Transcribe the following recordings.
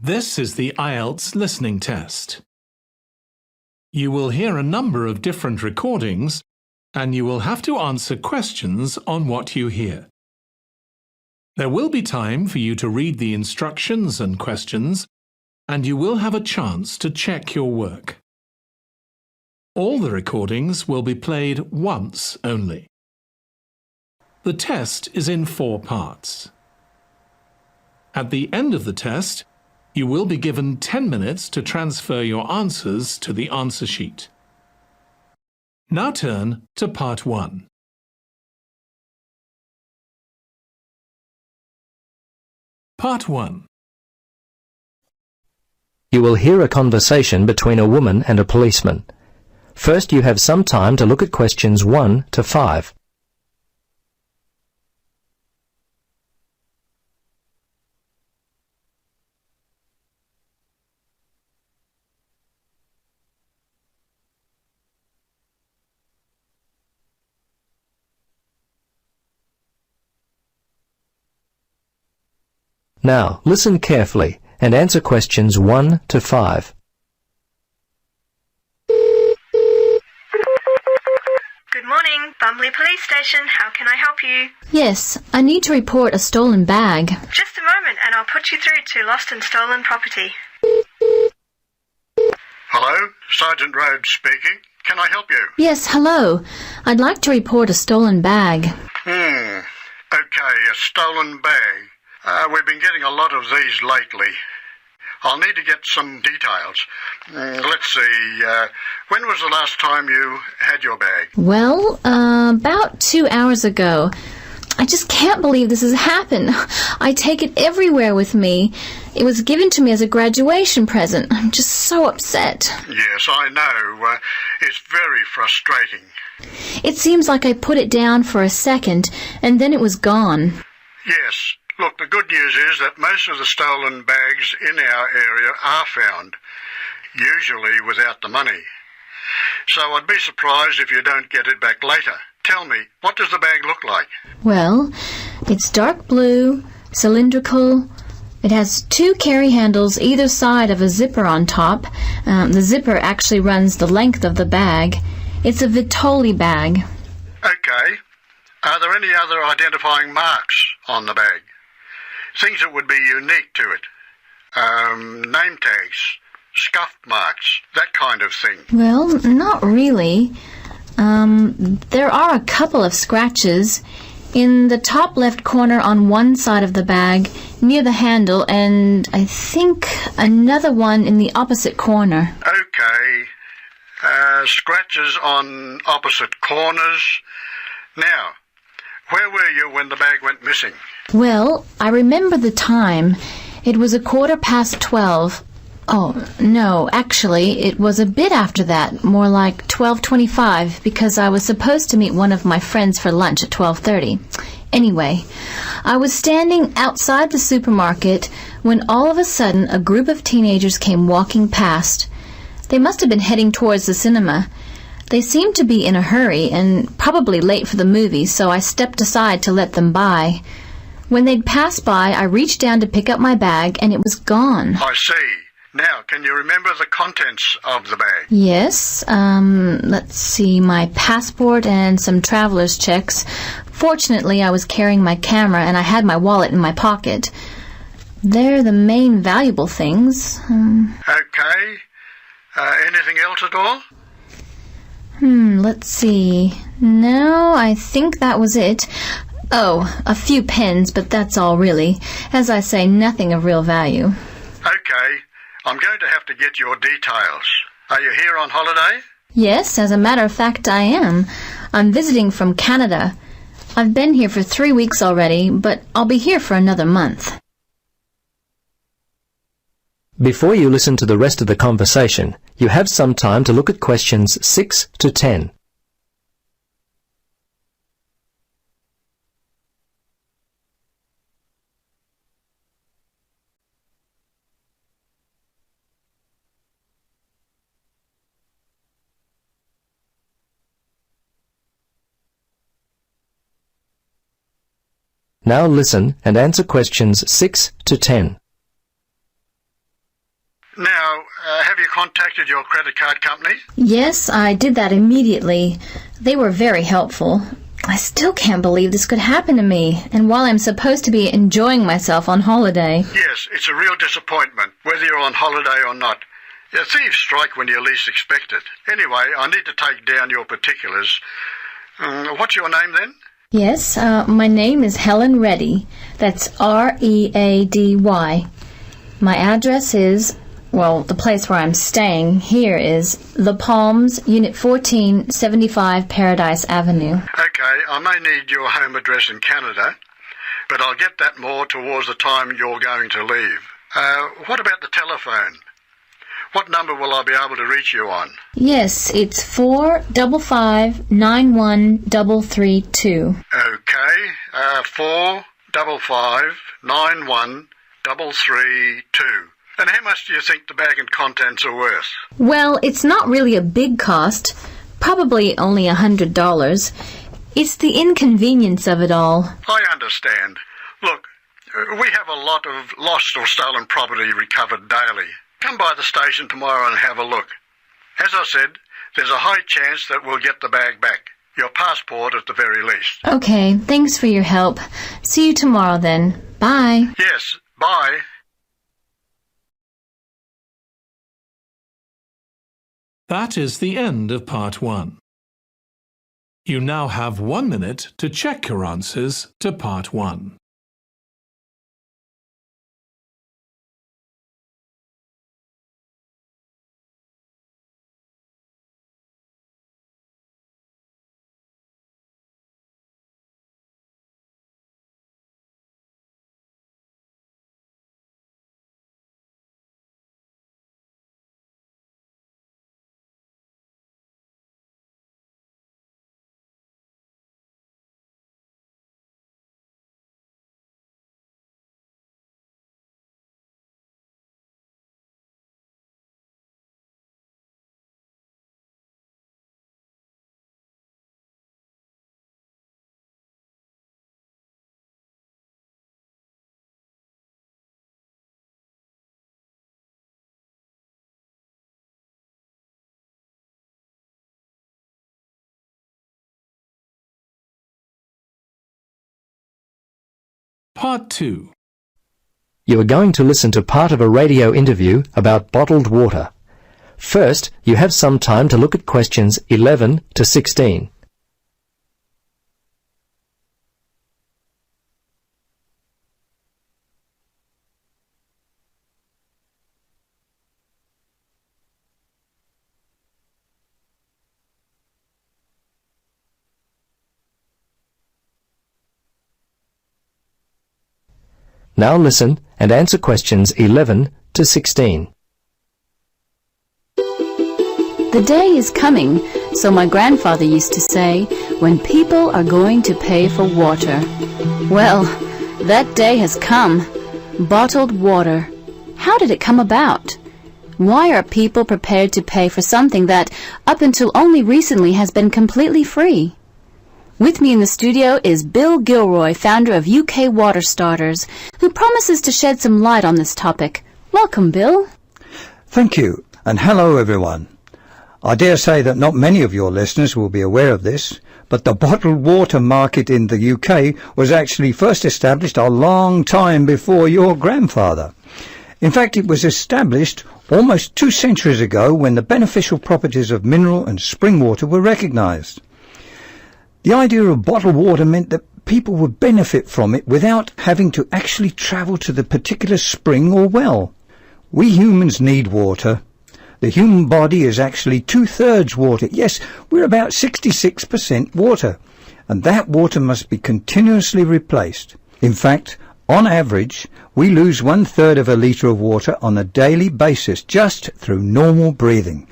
This is the Ielts listening test. You will hear a number of different recordings, and you will have to answer questions on what you hear. There will be time for you to read the instructions and questions, and you will have a chance to check your work. All the recordings will be played once only. The test is in 4 parts. At the end of the test, you will be given 10 minutes to transfer your answers to the answer sheet. Now turn to Part 1. Part 1. You will hear a conversation between a woman and a policeman. First, you have some time to look at questions 1 to 5. Now, listen carefully and answer questions 1 to 5. Good morning, Bumley Police Station. How can I help you? Yes, I need to report a stolen bag. Just a moment and I'll put you through to Lost and Stolen Property. Hello, Sergeant Rhodes speaking. Can I help you? Yes, hello. I'd like to report a stolen bag. Okay, a stolen bag. We've been getting a lot of these lately. I'll need to get some details. Let's see, when was the last time you had your bag? Well, about 2 hours ago. I just can't believe this has happened. I take it everywhere with me. It was given to me as a graduation present. I'm just so upset. Yes, I know. It's very frustrating. It seems like I put it down for a second, and then it was gone. Yes. Look, the good news is that most of the stolen bags in our area are found, usually without the money. So I'd be surprised if you don't get it back later. Tell me, what does the bag look like? Well, it's dark blue, cylindrical. It has 2 carry handles either side of a zipper on top. The zipper actually runs the length of the bag. It's a Vitoli bag. Okay. Are there any other identifying marks on the bag? Things that would be unique to it. Name tags, scuff marks, that kind of thing. Well, not really. There are a couple of scratches in the top left corner on one side of the bag near the handle, and I think another one in the opposite corner. Okay. Scratches on opposite corners. Now, where were you when the bag went missing? Well, I remember the time. It was 12:15. Oh, no, actually, it was a bit after that, more like 12:25, because I was supposed to meet one of my friends for lunch at 12:30. Anyway, I was standing outside the supermarket when all of a sudden a group of teenagers came walking past. They must have been heading towards the cinema. They seemed to be in a hurry and probably late for the movie, so I stepped aside to let them by. When they'd passed by, I reached down to pick up my bag, and it was gone. I see. Now, can you remember the contents of the bag? Yes, let's see, my passport and some traveler's checks. Fortunately, I was carrying my camera, and I had my wallet in my pocket. They're the main valuable things. Okay. Anything else at all? Let's see. No, I think that was it. Oh, a few pens, but that's all really. As I say, nothing of real value. Okay. I'm going to have to get your details. Are you here on holiday? Yes, as a matter of fact, I am. I'm visiting from Canada. I've been here for 3 weeks already, but I'll be here for another month. Before you listen to the rest of the conversation, you have some time to look at questions 6 to 10. Now listen and answer questions 6 to 10. Now, have you contacted your credit card company? Yes, I did that immediately. They were very helpful. I still can't believe this could happen to me, and while I'm supposed to be enjoying myself on holiday. Yes, it's a real disappointment, whether you're on holiday or not. Yeah, thieves strike when you least expect it. Anyway, I need to take down your particulars. What's your name then? Yes, my name is Helen Reddy. That's R-E-A-D-Y. My address is, well, the place where I'm staying here is The Palms, Unit 14, 75 Paradise Avenue. Okay, I may need your home address in Canada, but I'll get that more towards the time you're going to leave. What about the telephone? What number will I be able to reach you on? Yes, it's 455-91332. Okay, 455-91332. And how much do you think the bag and contents are worth? Well, it's not really a big cost. Probably only $100. It's the inconvenience of it all. I understand. Look, we have a lot of lost or stolen property recovered daily. Come by the station tomorrow and have a look. As I said, there's a high chance that we'll get the bag back. Your passport at the very least. Okay, thanks for your help. See you tomorrow then. Bye. Yes, bye. That is the end of part 1. You now have 1 minute to check your answers to part 1. Part 2. You are going to listen to part of a radio interview about bottled water. First, you have some time to look at questions 11 to 16. Now listen and answer questions 11 to 16. The day is coming, so my grandfather used to say, when people are going to pay for water. Well, that day has come. Bottled water. How did it come about? Why are people prepared to pay for something that, up until only recently, has been completely free? With me in the studio is Bill Gilroy, founder of UK Water Starters, who promises to shed some light on this topic. Welcome, Bill. Thank you, and hello everyone. I dare say that not many of your listeners will be aware of this, but the bottled water market in the UK was actually first established a long time before your grandfather. In fact, it was established almost 2 centuries ago when the beneficial properties of mineral and spring water were recognised. The idea of bottled water meant that people would benefit from it without having to actually travel to the particular spring or well. We humans need water. The human body is actually 2/3 water. Yes, we're about 66% water, and that water must be continuously replaced. In fact, on average, we lose 1/3 of a litre of water on a daily basis just through normal breathing.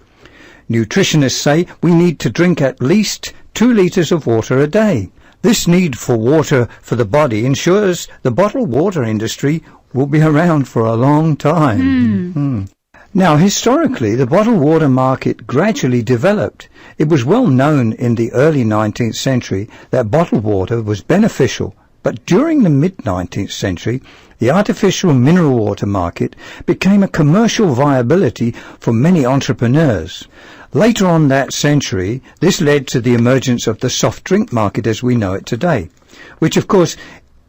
Nutritionists say we need to drink at least 2 litres of water a day. This need for water for the body ensures the bottled water industry will be around for a long time. Now, historically, the bottled water market gradually developed. It was well known in the early 19th century that bottled water was beneficial, But during the mid-19th century, the artificial mineral water market became a commercial viability for many entrepreneurs. Later on that century, this led to the emergence of the soft drink market as we know it today, which of course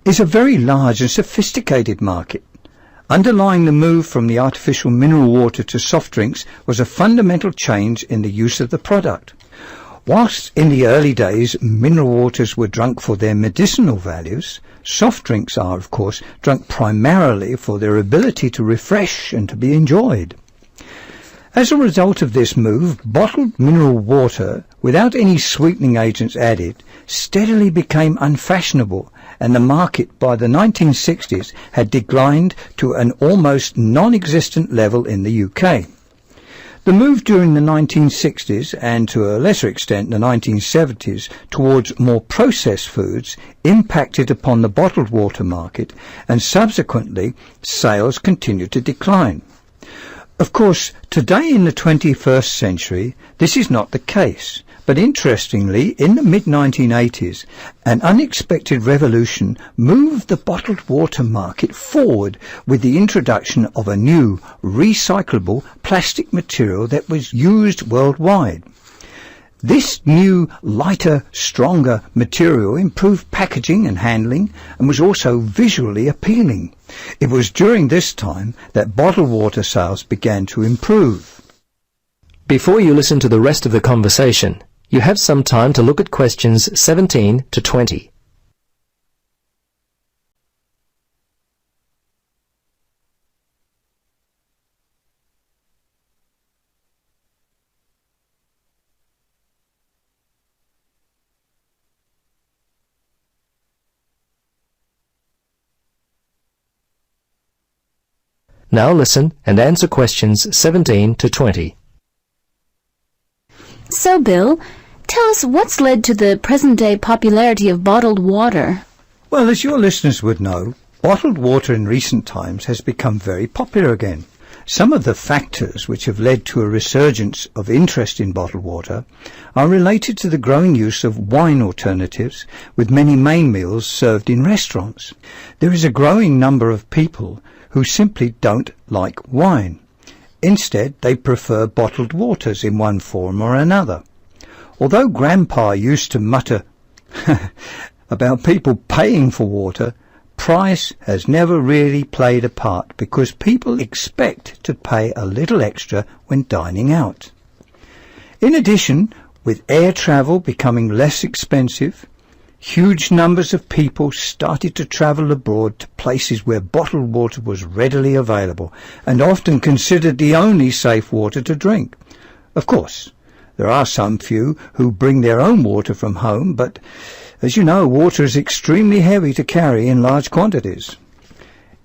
is a very large and sophisticated market. Underlying the move from the artificial mineral water to soft drinks was a fundamental change in the use of the product. Whilst in the early days mineral waters were drunk for their medicinal values, soft drinks are, of course, drunk primarily for their ability to refresh and to be enjoyed. As a result of this move, bottled mineral water, without any sweetening agents added, steadily became unfashionable, and the market by the 1960s had declined to an almost non-existent level in the UK. The move during the 1960s and to a lesser extent the 1970s towards more processed foods impacted upon the bottled water market, and subsequently sales continued to decline. Of course, today in the 21st century, this is not the case. But interestingly, in the mid-1980s, an unexpected revolution moved the bottled water market forward with the introduction of a new, recyclable plastic material that was used worldwide. This new, lighter, stronger material improved packaging and handling and was also visually appealing. It was during this time that bottled water sales began to improve. Before you listen to the rest of the conversation, you have some time to look at questions 17 to 20. Now listen and answer questions 17 to 20. So, Bill, tell us what's led to the present-day popularity of bottled water. Well, as your listeners would know, bottled water in recent times has become very popular again. Some of the factors which have led to a resurgence of interest in bottled water are related to the growing use of wine alternatives, with many main meals served in restaurants. There is a growing number of people who simply don't like wine. Instead, they prefer bottled waters in one form or another. Although Grandpa used to mutter about people paying for water, price has never really played a part because people expect to pay a little extra when dining out. In addition, with air travel becoming less expensive, huge numbers of people started to travel abroad to places where bottled water was readily available and often considered the only safe water to drink. Of course, there are some few who bring their own water from home, but as you know, water is extremely heavy to carry in large quantities.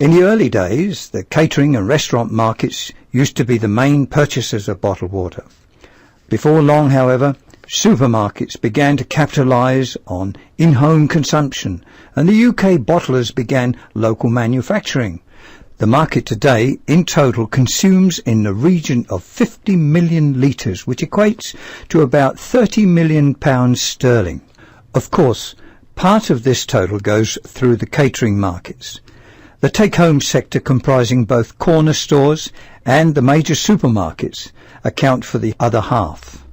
In the early days, the catering and restaurant markets used to be the main purchasers of bottled water. Before long, however, supermarkets began to capitalise on in-home consumption, and the UK bottlers began local manufacturing. The market today, in total, consumes in the region of 50 million litres, which equates to about £30 million sterling. Of course, part of this total goes through the catering markets. The take-home sector, comprising both corner stores and the major supermarkets, account for the other half.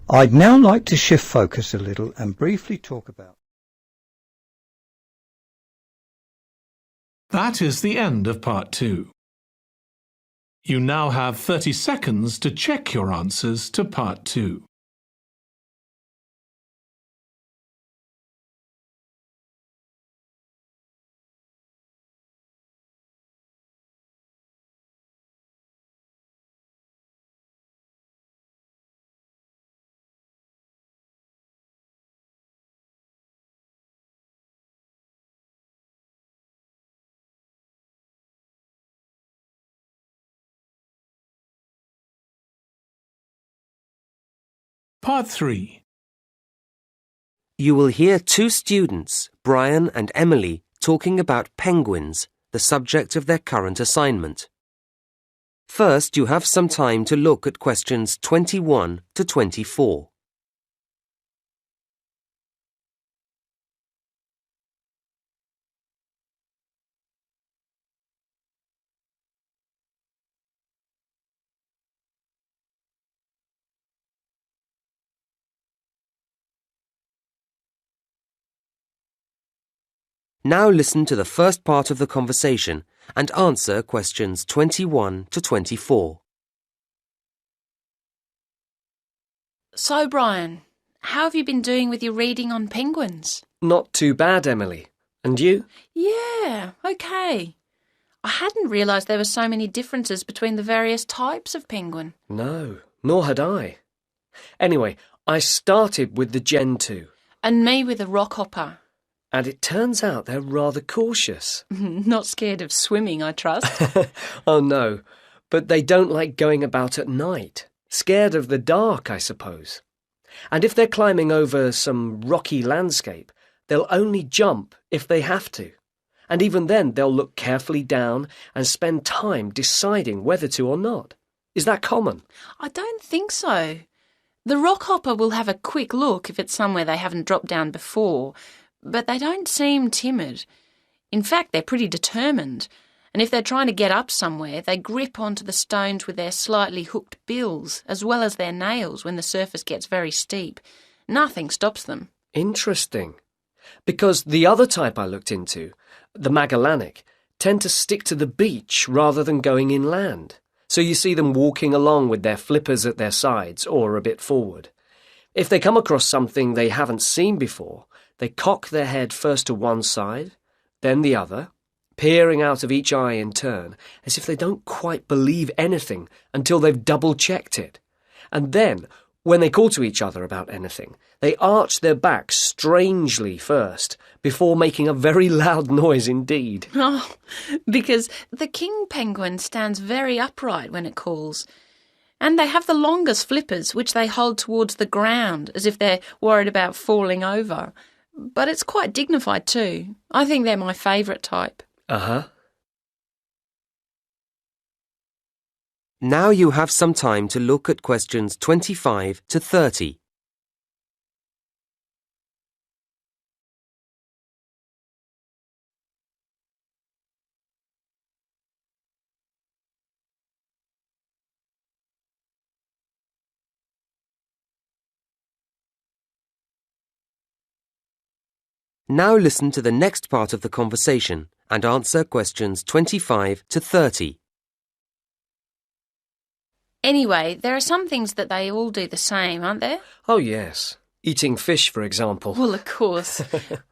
I'd now like to shift focus a little and briefly talk about... That is the end of part 2. You now have 30 seconds to check your answers to part 2. Part 3. You will hear two students, Brian and Emily, talking about penguins, the subject of their current assignment. First, you have some time to look at questions 21 to 24. Now listen to the first part of the conversation and answer questions 21 to 24. So, Brian, how have you been doing with your reading on penguins? Not too bad, Emily. And you? Yeah, okay. I hadn't realised there were so many differences between the various types of penguin. No, nor had I. Anyway, I started with the Gen 2. And me with a rockhopper. And it turns out they're rather cautious. Not scared of swimming, I trust. Oh, no. But they don't like going about at night. Scared of the dark, I suppose. And if they're climbing over some rocky landscape, they'll only jump if they have to. And even then, they'll look carefully down and spend time deciding whether to or not. Is that common? I don't think so. The rockhopper will have a quick look if it's somewhere they haven't dropped down before, but they don't seem timid. In fact, they're pretty determined, and if they're trying to get up somewhere, they grip onto the stones with their slightly hooked bills, as well as their nails when the surface gets very steep. Nothing stops them. Interesting. Because the other type I looked into, the Magellanic, tend to stick to the beach rather than going inland. So you see them walking along with their flippers at their sides or a bit forward. If they come across something they haven't seen before, they cock their head first to one side, then the other, peering out of each eye in turn, as if they don't quite believe anything until they've double-checked it. And then, when they call to each other about anything, they arch their backs strangely first, before making a very loud noise indeed. Oh, because the king penguin stands very upright when it calls. And they have the longest flippers, which they hold towards the ground, as if they're worried about falling over. But it's quite dignified too. I think they're my favourite type. Uh-huh. Now you have some time to look at questions 25 to 30. Now listen to the next part of the conversation and answer questions 25 to 30. Anyway, there are some things that they all do the same, aren't there? Oh, yes. Eating fish, for example. Well, of course.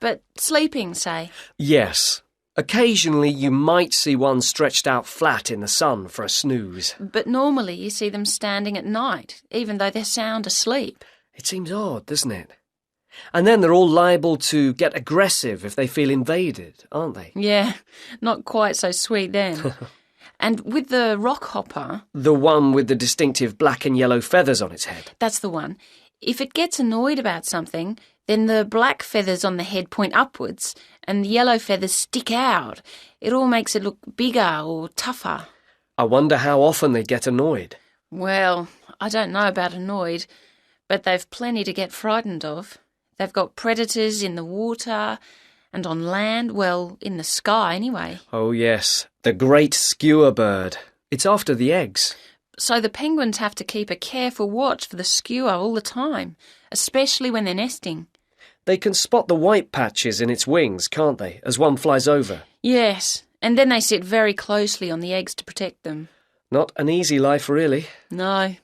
But sleeping, say? Yes. Occasionally you might see one stretched out flat in the sun for a snooze. But normally you see them standing at night, even though they're sound asleep. It seems odd, doesn't it? And then they're all liable to get aggressive if they feel invaded, aren't they? Yeah, not quite so sweet then. And with the rockhopper... The one with the distinctive black and yellow feathers on its head. That's the one. If it gets annoyed about something, then the black feathers on the head point upwards and the yellow feathers stick out. It all makes it look bigger or tougher. I wonder how often they get annoyed. Well, I don't know about annoyed, but they've plenty to get frightened of. They've got predators in the water and on land, well, in the sky anyway. Oh, yes, the great skewer bird. It's after the eggs. So the penguins have to keep a careful watch for the skewer all the time, especially when they're nesting. They can spot the white patches in its wings, can't they, as one flies over? Yes, and then they sit very closely on the eggs to protect them. Not an easy life, really. No.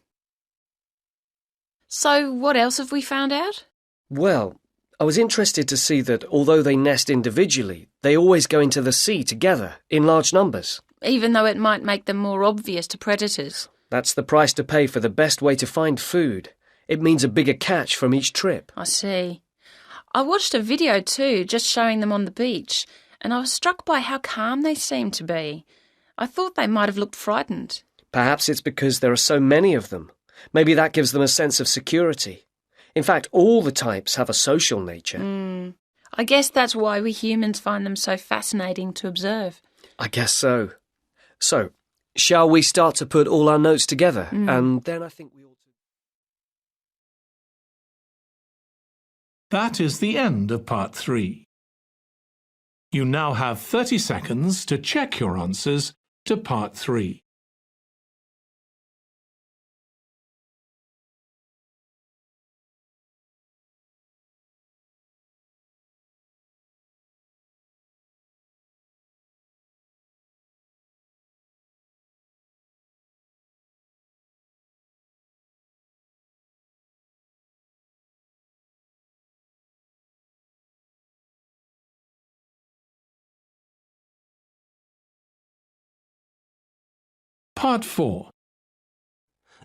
So what else have we found out? Well, I was interested to see that although they nest individually, they always go into the sea together, in large numbers. Even though it might make them more obvious to predators. That's the price to pay for the best way to find food. It means a bigger catch from each trip. I see. I watched a video too, just showing them on the beach, and I was struck by how calm they seemed to be. I thought they might have looked frightened. Perhaps it's because there are so many of them. Maybe that gives them a sense of security. In fact, all the types have a social nature. I guess that's why we humans find them so fascinating to observe. I guess so. So, shall we start to put all our notes together? And then I think we ought to... That is the end of part 3. You now have 30 seconds to check your answers to part 3. Part 4.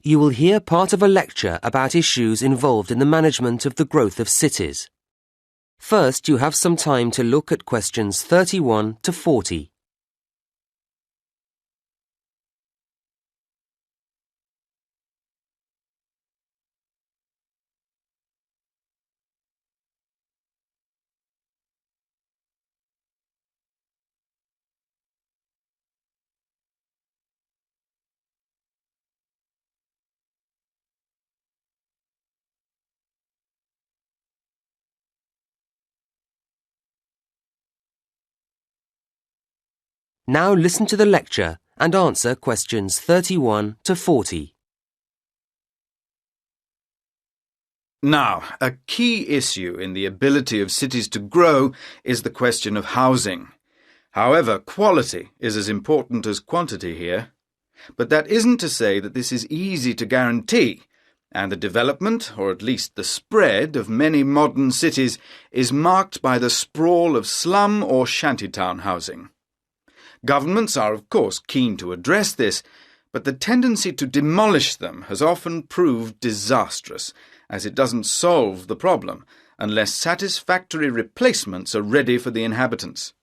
You will hear part of a lecture about issues involved in the management of the growth of cities. First, you have some time to look at questions 31 to 40. Now listen to the lecture and answer questions 31 to 40. Now, a key issue in the ability of cities to grow is the question of housing. However, quality is as important as quantity here. But that isn't to say that this is easy to guarantee, and the development, or at least the spread, of many modern cities is marked by the sprawl of slum or shantytown housing. Governments are, of course, keen to address this, but the tendency to demolish them has often proved disastrous, as it doesn't solve the problem unless satisfactory replacements are ready for the inhabitants.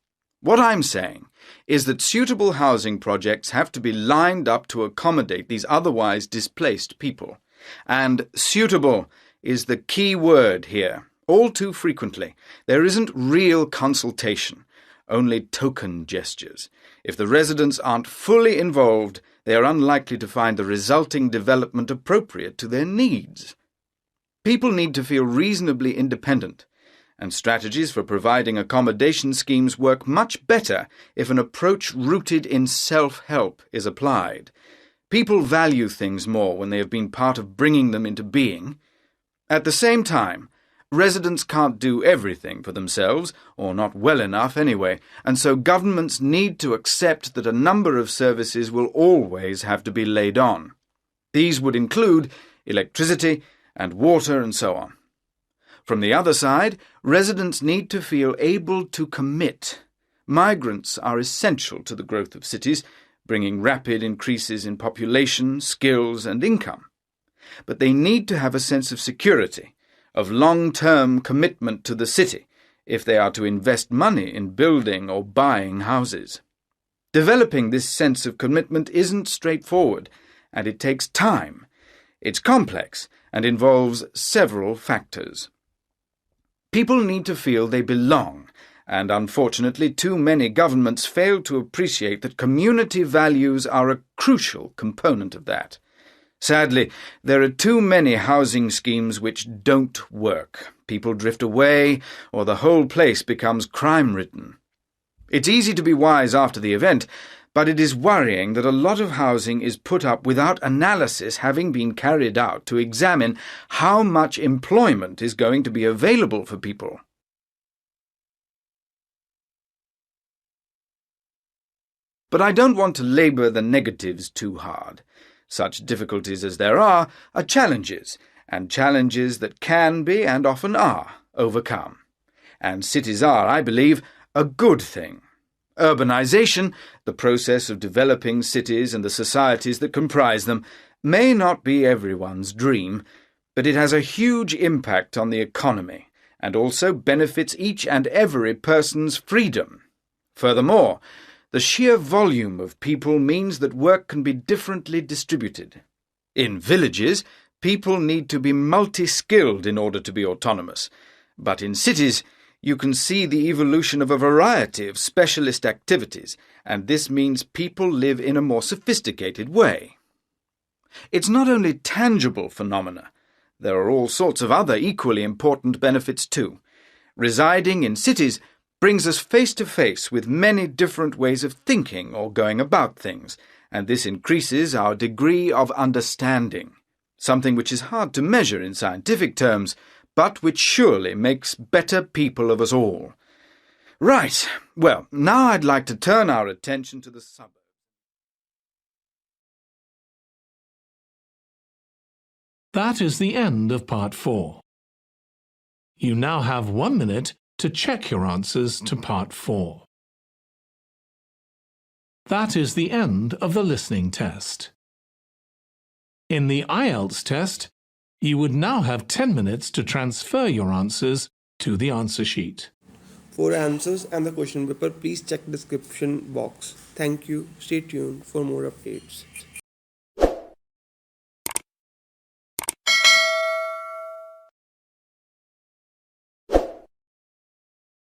What I'm saying is that suitable housing projects have to be lined up to accommodate these otherwise displaced people. And suitable is the key word here. All too frequently, there isn't real consultation, only token gestures. If the residents aren't fully involved, they are unlikely to find the resulting development appropriate to their needs. People need to feel reasonably independent, and strategies for providing accommodation schemes work much better if an approach rooted in self-help is applied. People value things more when they have been part of bringing them into being. At the same time, residents can't do everything for themselves, or not well enough anyway, and so governments need to accept that a number of services will always have to be laid on. These would include electricity and water and so on. From the other side, residents need to feel able to commit. Migrants are essential to the growth of cities, bringing rapid increases in population, skills and income. But they need to have a sense of security, of long-term commitment to the city, if they are to invest money in building or buying houses. Developing this sense of commitment isn't straightforward, and it takes time. It's complex and involves several factors. People need to feel they belong, and unfortunately too many governments fail to appreciate that community values are a crucial component of that. Sadly, there are too many housing schemes which don't work. People drift away, or the whole place becomes crime-ridden. It's easy to be wise after the event, but it is worrying that a lot of housing is put up without analysis having been carried out to examine how much employment is going to be available for people. But I don't want to labour the negatives too hard. Such difficulties as there are challenges, and challenges that can be, and often are, overcome. And cities are, I believe, a good thing. Urbanisation, the process of developing cities and the societies that comprise them, may not be everyone's dream, but it has a huge impact on the economy, and also benefits each and every person's freedom. Furthermore, the sheer volume of people means that work can be differently distributed. In villages, people need to be multi-skilled in order to be autonomous, but in cities, you can see the evolution of a variety of specialist activities, and this means people live in a more sophisticated way. It's not only tangible phenomena. There are all sorts of other equally important benefits too. Residing in cities brings us face to face with many different ways of thinking or going about things, and this increases our degree of understanding, something which is hard to measure in scientific terms, but which surely makes better people of us all. Right, well, now I'd like to turn our attention to the suburbs. That is the end of Part 4. You now have 1 minute to check your answers to Part 4. That is the end of the listening test. In the Ielts test, you would now have 10 minutes to transfer your answers to the answer sheet. For answers and the question paper, please check description box. Thank you. Stay tuned for more updates.